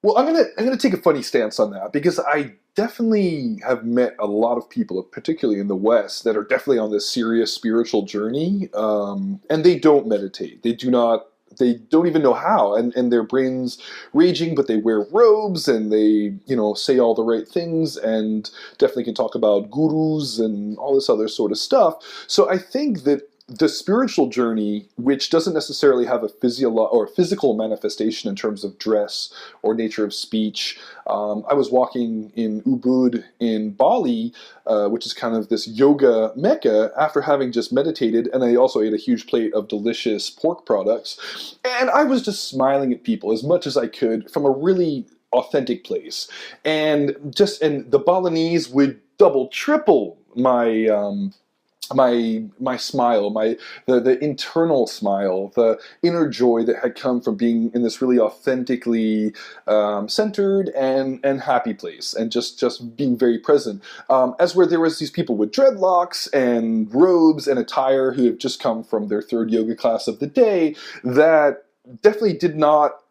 Well, I'm gonna take a funny stance on that because I definitely have met a lot of people, particularly in the West, that are definitely on this serious spiritual journey, and they don't meditate. They do not. They don't even know how, and their brains raging, but they wear robes and they, say all the right things, and definitely can talk about gurus and all this other sort of stuff. So I think that the spiritual journey, which doesn't necessarily have a physical manifestation in terms of dress or nature of speech. I was walking in Ubud in Bali, which is kind of this yoga mecca, after having just meditated, and I also ate a huge plate of delicious pork products. And I was just smiling at people as much as I could from a really authentic place. And the Balinese would double, triple my smile, the internal smile, the inner joy that had come from being in this really authentically centered and happy place, and just being very present. As where there was these people with dreadlocks and robes and attire who have just come from their third yoga class of the day that definitely did not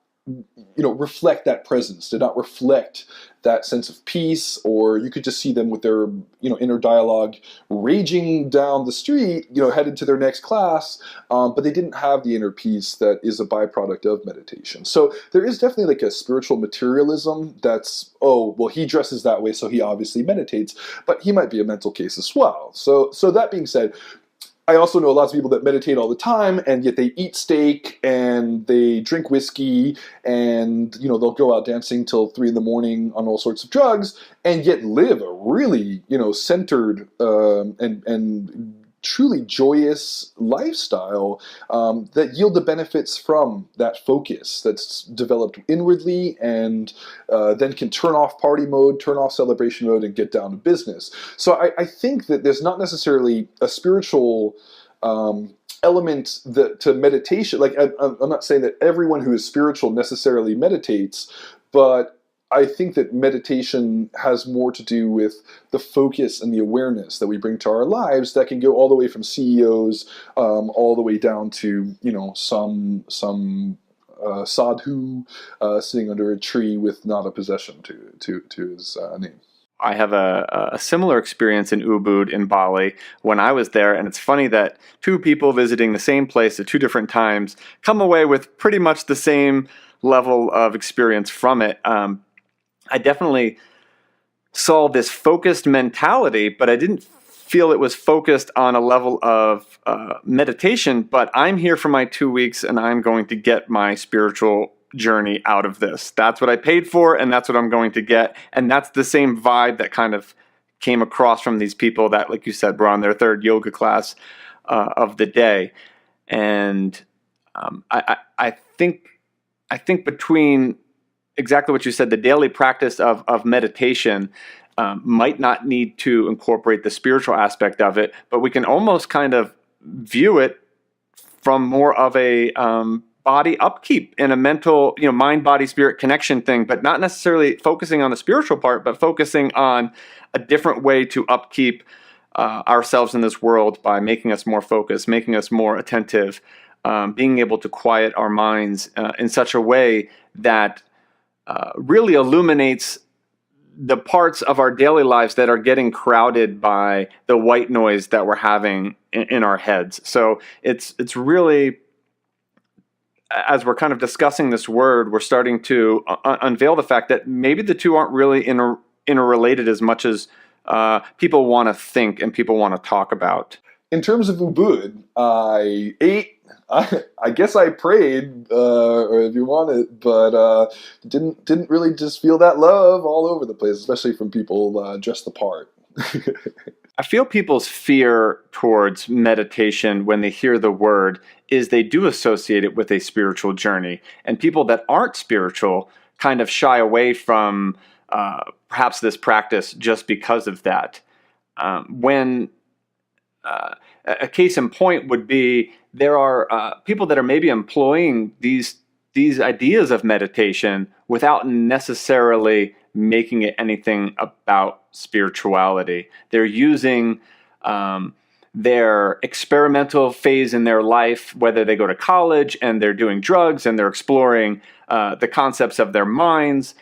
reflect that presence, did not reflect that sense of peace. Or you could just see them with their inner dialogue raging down the street, headed to their next class, but they didn't have the inner peace that is a byproduct of meditation. So there is definitely like a spiritual materialism that's, oh well, he dresses that way, so he obviously meditates, but he might be a mental case as well. So that being said, I also know lots of people that meditate all the time, and yet they eat steak and they drink whiskey, and they'll go out dancing till 3 in the morning on all sorts of drugs, and yet live a really centered and truly joyous lifestyle that yield the benefits from that focus that's developed inwardly, and then can turn off party mode, turn off celebration mode, and get down to business. So I think that there's not necessarily a spiritual element to meditation. Like I'm not saying that everyone who is spiritual necessarily meditates, but I think that meditation has more to do with the focus and the awareness that we bring to our lives that can go all the way from CEOs, all the way down to some sadhu sitting under a tree with not a possession to his name. I have a similar experience in Ubud in Bali when I was there, and it's funny that two people visiting the same place at two different times come away with pretty much the same level of experience from it. I definitely saw this focused mentality, but I didn't feel it was focused on a level of meditation. But I'm here for my 2 weeks, and I'm going to get my spiritual journey out of this. That's what I paid for, and that's what I'm going to get. And that's the same vibe that kind of came across from these people that, like you said, were on their third yoga class of the day. And I think between exactly what you said, the daily practice of meditation might not need to incorporate the spiritual aspect of it, but we can almost kind of view it from more of a body upkeep in a mental, mind, body, spirit connection thing, but not necessarily focusing on the spiritual part, but focusing on a different way to upkeep ourselves in this world by making us more focused, making us more attentive, being able to quiet our minds in such a way that really illuminates the parts of our daily lives that are getting crowded by the white noise that we're having in our heads. So it's really, as we're kind of discussing this word, we're starting to unveil the fact that maybe the two aren't really interrelated as much as people want to think and people want to talk about. In terms of Ubud, I ate. I guess I prayed, or if you want it, but didn't really just feel that love all over the place, especially from people dressed the part. I feel people's fear towards meditation when they hear the word is they do associate it with a spiritual journey. And people that aren't spiritual kind of shy away from perhaps this practice just because of that. When a case in point would be there are people that are maybe employing these ideas of meditation without necessarily making it anything about spirituality. They're using their experimental phase in their life, whether they go to college and they're doing drugs and they're exploring the concepts of their minds,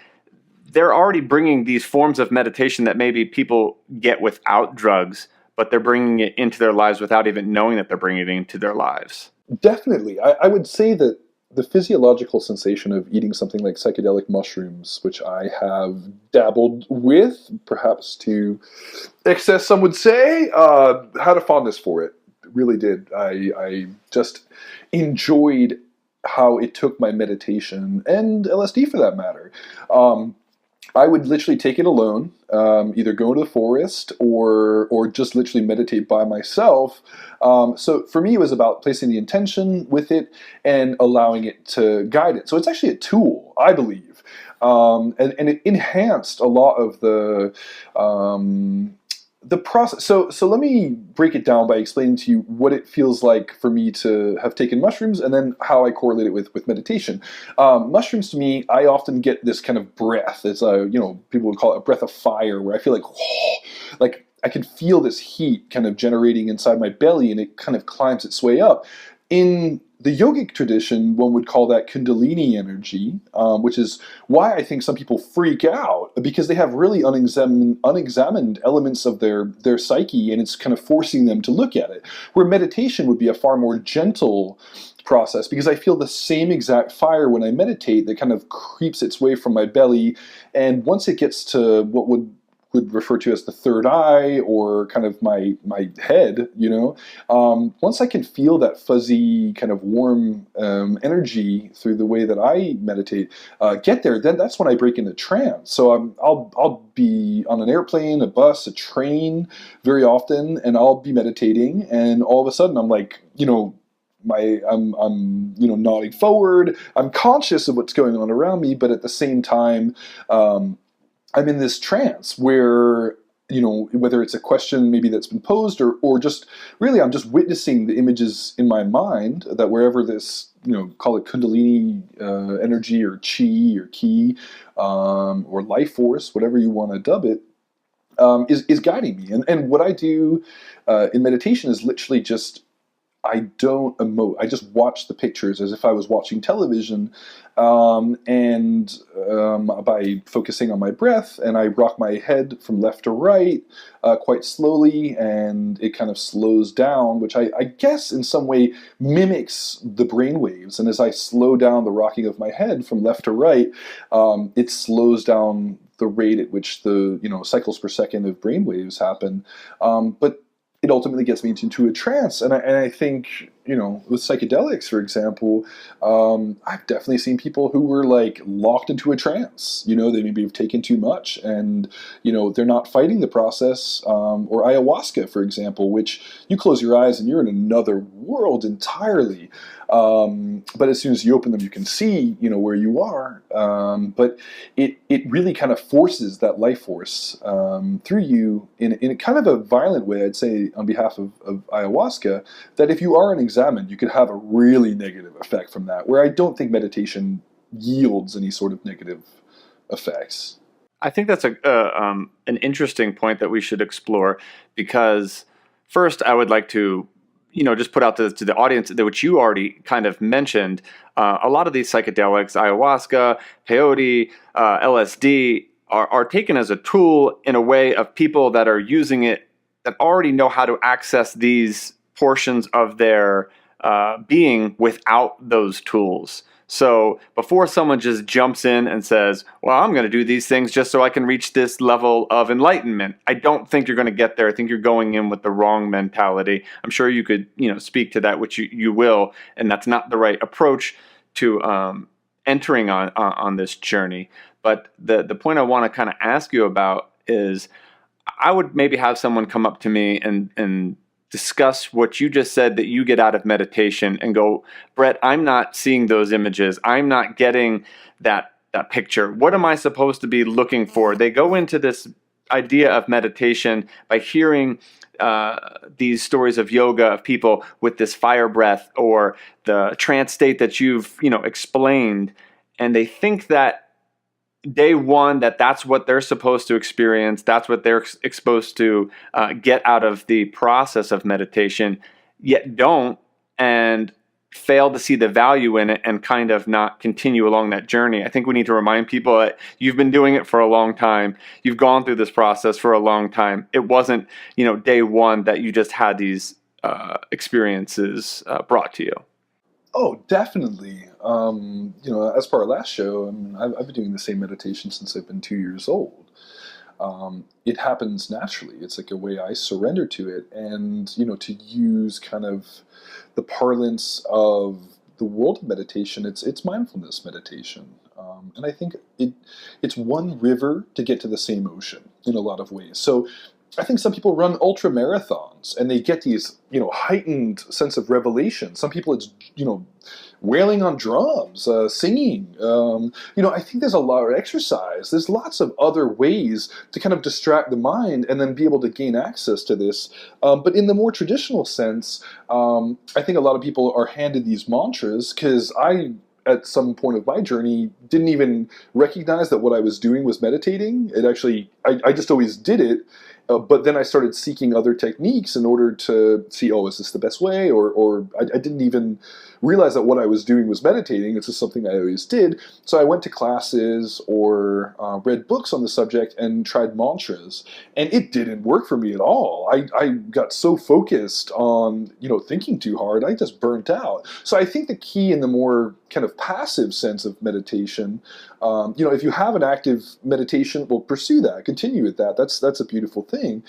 they're already bringing these forms of meditation that maybe people get without drugs, but they're bringing it into their lives without even knowing that they're bringing it into their lives. Definitely. I would say that the physiological sensation of eating something like psychedelic mushrooms, which I have dabbled with, perhaps to excess, some would say, had a fondness for it. Really did. I just enjoyed how it took my meditation, and LSD for that matter. Um, I would literally take it alone, either go to the forest or just literally meditate by myself. So for me, it was about placing the intention with it and allowing it to guide it. So it's actually a tool, I believe, and it enhanced a lot of the process. So let me break it down by explaining to you what it feels like for me to have taken mushrooms, and then how I correlate it with meditation. Mushrooms, to me, I often get this kind of breath. It's people would call it a breath of fire, where I feel like I can feel this heat kind of generating inside my belly, and it kind of climbs its way up. In the yogic tradition, one would call that Kundalini energy, which is why I think some people freak out, because they have really unexamined elements of their psyche, and it's kind of forcing them to look at it. Where meditation would be a far more gentle process, because I feel the same exact fire when I meditate that kind of creeps its way from my belly, and once it gets to what would refer to as the third eye, or kind of my head, once I can feel that fuzzy kind of warm energy through the way that I meditate, get there, then that's when I break into trance. So I'll be on an airplane, a bus, a train very often, and I'll be meditating, and all of a sudden I'm like, I'm nodding forward. I'm conscious of what's going on around me, but at the same time, I'm in this trance where, whether it's a question maybe that's been posed, or just really I'm just witnessing the images in my mind, that wherever this, call it Kundalini energy, or chi, or ki, or life force, whatever you want to dub it, is guiding me. And what I do in meditation is literally just, I don't emote. I just watch the pictures as if I was watching television, and by focusing on my breath, and I rock my head from left to right quite slowly, and it kind of slows down, which I guess in some way mimics the brain waves. And as I slow down the rocking of my head from left to right, it slows down the rate at which the cycles per second of brain waves happen. But it ultimately gets me into a trance. And I think, with psychedelics, for example, I've definitely seen people who were like locked into a trance. They maybe have taken too much, and, they're not fighting the process. Or ayahuasca, for example, which you close your eyes and you're in another world entirely. But as soon as you open them, you can see, where you are. But it really kind of forces that life force through you in a kind of a violent way, I'd say, on behalf of ayahuasca, that if you are unexamined, you could have a really negative effect from that, where I don't think meditation yields any sort of negative effects. I think that's an interesting point that we should explore, because first I would like to just put out to the audience that, which you already kind of mentioned, a lot of these psychedelics, ayahuasca, peyote, LSD, are taken as a tool in a way of people that are using it, that already know how to access these portions of their being without those tools. So before someone just jumps in and says, well, I'm going to do these things just so I can reach this level of enlightenment, I don't think you're going to get there. I think you're going in with the wrong mentality. I'm sure you could, speak to that, which you will, and that's not the right approach to entering on this journey. But the point I want to kind of ask you about is, I would maybe have someone come up to me and discuss what you just said that you get out of meditation, and go, Brett, I'm not seeing those images. I'm not getting that picture. What am I supposed to be looking for? They go into this idea of meditation by hearing these stories of yoga, of people with this fire breath or the trance state that you've explained, and they think that day one that that's what they're supposed to experience, that's what they're exposed to get out of the process of meditation, yet don't, and fail to see the value in it and kind of not continue along that journey. I think we need to remind people that you've been doing it for a long time. You've gone through this process for a long time. It wasn't, day one that you just had these experiences brought to you. Oh, definitely. As per our last show, I mean, I've been doing the same meditation since I've been 2 years old. It happens naturally. It's like a way I surrender to it, and to use kind of the parlance of the world of meditation, it's mindfulness meditation, and I think it's one river to get to the same ocean in a lot of ways. So I think some people run ultra marathons and they get these, heightened sense of revelation. Some people it's, wailing on drums, singing. I think there's a lot of exercise. There's lots of other ways to kind of distract the mind and then be able to gain access to this. But in the more traditional sense, I think a lot of people are handed these mantras because at some point of my journey, didn't even recognize that what I was doing was meditating. It actually, I just always did it. But then I started seeking other techniques in order to see, oh, is this the best way? Or I didn't even realize that what I was doing was meditating. It's just something I always did. So I went to classes or read books on the subject and tried mantras. And it didn't work for me at all. I got so focused on, thinking too hard, I just burnt out. So I think the key in the more kind of passive sense of meditation, if you have an active meditation, well, pursue that, continue with that. That's a beautiful thing.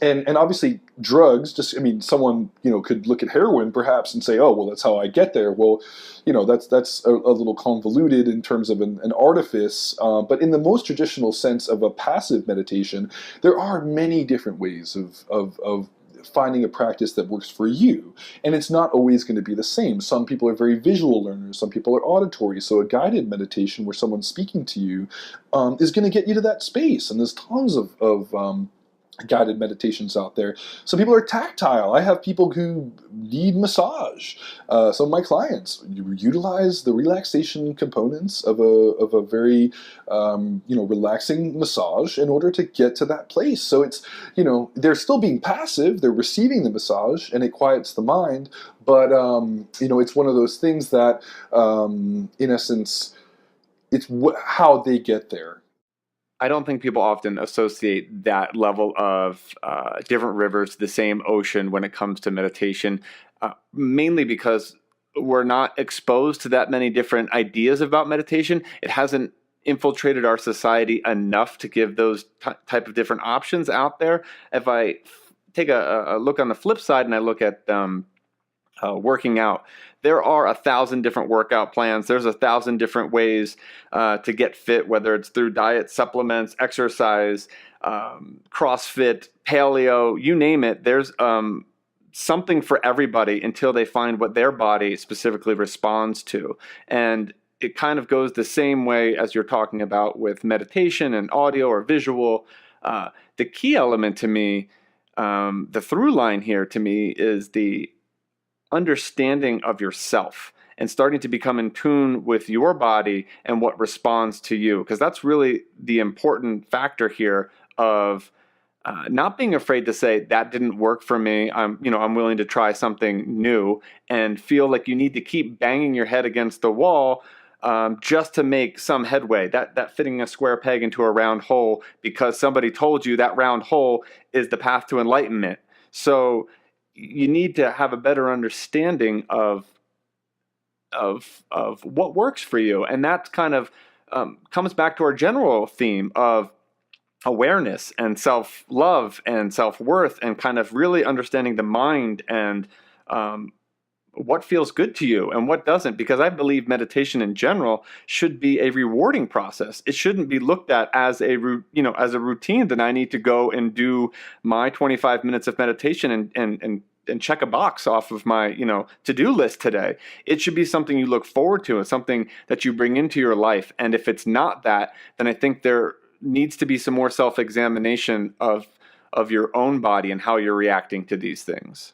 And obviously drugs, someone, could look at heroin perhaps and say, oh, well, that's how I get there. Well, that's a little convoluted in terms of an artifice. But in the most traditional sense of a passive meditation, there are many different ways of finding a practice that works for you. And it's not always going to be the same. Some people are very visual learners. Some people are auditory. So a guided meditation where someone's speaking to you is going to get you to that space. And there's tons of guided meditations out there. Some people are tactile. I have people who need massage. Some of my clients utilize the relaxation components of a very relaxing massage in order to get to that place. So it's they're still being passive. They're receiving the massage and it quiets the mind. But it's one of those things that in essence it's how they get there. I don't think people often associate that level of different rivers, the same ocean, when it comes to meditation, mainly because we're not exposed to that many different ideas about meditation. It hasn't infiltrated our society enough to give those type of different options out there. If I take a look on the flip side and I look at working out, there are 1,000 different workout plans. There's 1,000 different ways to get fit, whether it's through diet, supplements, exercise, CrossFit, paleo, you name it. There's something for everybody until they find what their body specifically responds to. And it kind of goes the same way as you're talking about with meditation and audio or visual. The key element to me, the through line here to me, is the understanding of yourself and starting to become in tune with your body and what responds to you, because that's really the important factor here of not being afraid to say that didn't work for me. I'm willing to try something new, and feel like you need to keep banging your head against the wall just to make some headway. That fitting a square peg into a round hole because somebody told you that round hole is the path to enlightenment. So you need to have a better understanding of what works for you, and that kind of comes back to our general theme of awareness and self-love and self-worth, and kind of really understanding the mind and what feels good to you and what doesn't. Because I believe meditation in general should be a rewarding process. It shouldn't be looked at as a routine that I need to go and do my 25 minutes of meditation and check a box off of my to-do list today. It should be something you look forward to and something that you bring into your life. And if it's not that, then I think there needs to be some more self-examination of your own body and how you're reacting to these things.